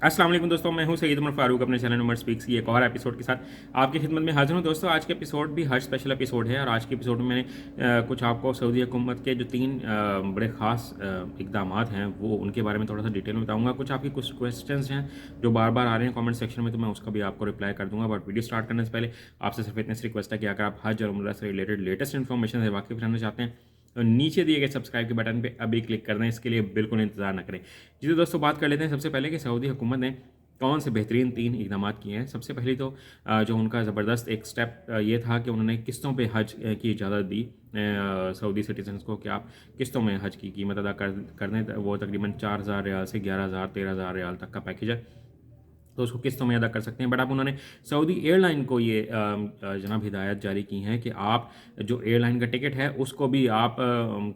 अस्सलाम वालेकुम दोस्तों, मैं हूं सईद उमर फारूक अपने चैनल उमर स्पीक्स की एक और एपिसोड के साथ आपकी खिदमत में हाजिर हूं। दोस्तों आज के एपिसोड भी हज स्पेशल एपिसोड है और आज के एपिसोड में मैंने कुछ आपको सऊदी हुकूमत के जो तीन बड़े ख़ास इकदाम हैं वो उनके बारे में थोड़ा सा डिटेल में बताऊंगा। कुछ आपकी कुछ क्वेश्चंस हैं जो बार बार आ रहे हैं कमेंट सेक्शन में, तो मैं उसका भी आपको रिप्लाई कर दूंगा। बट वीडियो स्टार्ट करने से पहले आपसे सिर्फ इतनी सी रिक्वेस्ट है कि अगर आप हज और उम्रा से रिलेटेड लेटेस्ट इन्फॉर्मेशन से वाकिफ़ रहना चाहते हैं तो नीचे दिए गए सब्सक्राइब के बटन पे अभी क्लिक कर दें। इसके लिए बिल्कुल इंतजार न करें। जी तो दोस्तों बात कर लेते हैं सबसे पहले कि सऊदी हुकूमत ने कौन से बेहतरीन तीन इकदाम किए हैं। सबसे पहले तो जो उनका ज़बरदस्त एक स्टेप ये था कि उन्होंने किस्तों पे हज की इजाज़त दी सऊदी सिटीजन्स को कि आप किस्तों में हज की कीमत अदा कर दें। वो तकरीबन 4,000 रियाल से 11,000 13,000 रियाल तक का पैकेज है, तो उसको किस्तों में अदा कर सकते हैं। बट अब उन्होंने सऊदी एयरलाइन को ये जनाब हिदायत जारी की हैं कि आप जो एयरलाइन का टिकट है उसको भी आप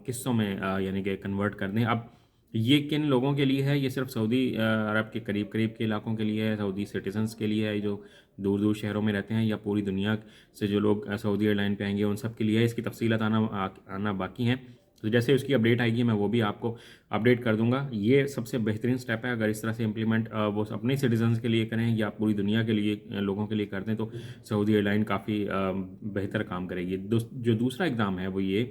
किस्तों में यानी कि कन्वर्ट कर दें। अब ये किन लोगों के लिए है? ये सिर्फ सऊदी अरब के करीब करीब के इलाकों के लिए है, सऊदी सिटीजन्स के लिए है जो दूर दूर शहरों में रहते हैं, या पूरी दुनिया से जो लोग सऊदी एयरलाइन पे आएंगे उन सब के लिए है। इसकी तफसीलात आना बाकी हैं, तो जैसे उसकी अपडेट आएगी मैं वो भी आपको अपडेट कर दूंगा। ये सबसे बेहतरीन स्टेप है। अगर इस तरह से इम्प्लीमेंट वो अपने सिटीजन्स के लिए करें या पूरी दुनिया के लिए लोगों के लिए कर दें तो सऊदी एयरलाइन काफ़ी बेहतर काम करेगी। जो दूसरा इकदाम है वो ये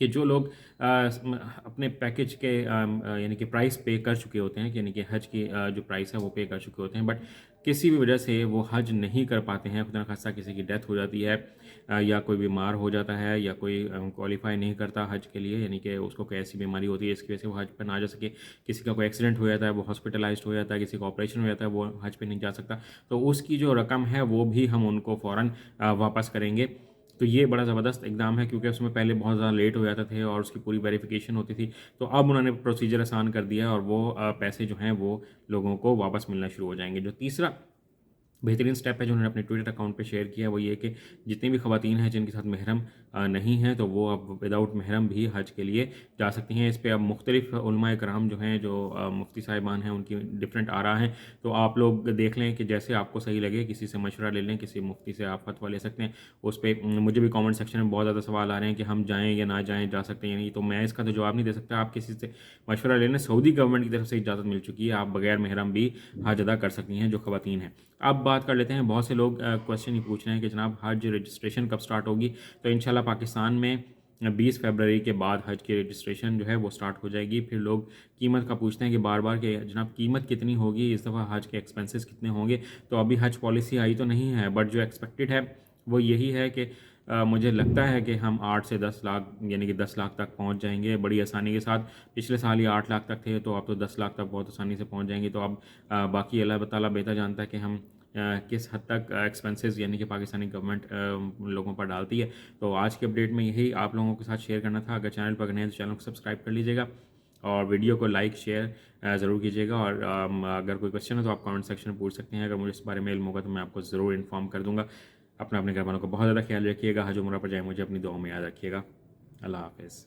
कि जो लोग अपने पैकेज के यानी कि प्राइस पे कर चुके होते हैं, यानी कि हज की जो प्राइस है वो पे कर चुके होते हैं, बट किसी भी वजह से वो हज नहीं कर पाते हैं, खुदा न खास्ता किसी की डेथ हो जाती है या कोई बीमार हो जाता है या कोई क्वालिफाई नहीं करता हज के लिए, यानी कि उसको कोई ऐसी बीमारी होती है इसकी वजह से वो हज पर ना जा सके, किसी का कोई एक्सीडेंट हो जाता है वो हॉस्पिटलाइज्ड हो जाता है, किसी का ऑपरेशन हो जाता है वो हज पे नहीं जा सकता, तो उसकी जो रकम है वो भी हम उनको फ़ौरन वापस करेंगे। तो ये बड़ा ज़बरदस्त इकदाम है क्योंकि उसमें पहले बहुत ज़्यादा लेट हो जाते थे और उसकी पूरी वेरिफिकेशन होती थी, तो अब उन्होंने प्रोसीजर आसान कर दिया है और वो पैसे जो हैं वो लोगों को वापस मिलना शुरू हो जाएंगे। जो तीसरा बेहतरीन स्टेप है जो उन्होंने अपने ट्विटर अकाउंट पे शेयर किया है वो ये कि जितनी भी ख़वातीन हैं जिनके साथ महरम नहीं हैं तो वो अब विदाउट महरम भी हज के लिए जा सकती हैं। इस पर अब मुख्तलिफ उलमाए कराम जो हैं, जो मुफ्ती साहिबान हैं, उनकी डिफरेंट आरा हैं, तो आप लोग देख लें कि जैसे आपको सही लगे किसी से मशवरा ले लें, किसी मुफ्ती से आप फतवा ले सकते हैं। उस पर मुझे भी कॉमेंट सेक्शन में बहुत ज़्यादा सवाल आ रहे हैं कि हम जाएँ या ना जाएँ, जा सकते हैं या नहीं, तो मैं इसका तो जवाब नहीं दे सकता। आप किसी से मशवरा ले लें, सऊदी गवर्नमेंट की तरफ से इजाज़त मिल चुकी है, आप बगैर महरम भी हज अदा कर सकती हैं जो ख़वातीन हैं। अब बात कर लेते हैं, बहुत से लोग क्वेश्चन ही पूछ रहे हैं कि जनाब हज रजिस्ट्रेशन कब स्टार्ट होगी। तो इंशाल्लाह पाकिस्तान में 20 फरवरी के बाद हज की रजिस्ट्रेशन जो है वो स्टार्ट हो जाएगी। फिर लोग कीमत का पूछते हैं कि बार बार कि जनाब कीमत कितनी होगी, इस दफ़ा हज के एक्सपेंसेस कितने होंगे। तो अभी हज पॉलिसी आई तो नहीं है, बट जो एक्सपेक्टेड है वो यही है कि मुझे लगता है कि हम 8 से 10 लाख यानी कि 10 लाख तक पहुंच जाएंगे बड़ी आसानी के साथ। पिछले साल ही 8 लाख तक थे, तो अब तो 10 लाख तक बहुत आसानी से पहुंच जाएंगे। तो अब बाकी अल्लाह ताला बेहतर जानता है कि हम किस हद तक एक्सपेंसेस यानी कि पाकिस्तानी गवर्नमेंट लोगों पर डालती है। तो आज के अपडेट में यही आप लोगों के साथ शेयर करना था। अगर चैनल पर नए हैं तो चैनल को सब्सक्राइब कर लीजिएगा और वीडियो को लाइक शेयर ज़रूर कीजिएगा। और अगर कोई क्वेश्चन है तो आप कमेंट सेक्शन में पूछ सकते हैं। अगर मुझे इस बारे में इल्म होगा तो मैं आपको ज़रूर इन्फॉर्म कर दूँगा। अपने घर वालों को बहुत ज़्यादा ख्याल रखिएगा। हज उम्रा पर जाए मुझे अपनी दुआ में याद रखिएगा। अल्लाह हाफ़िज़।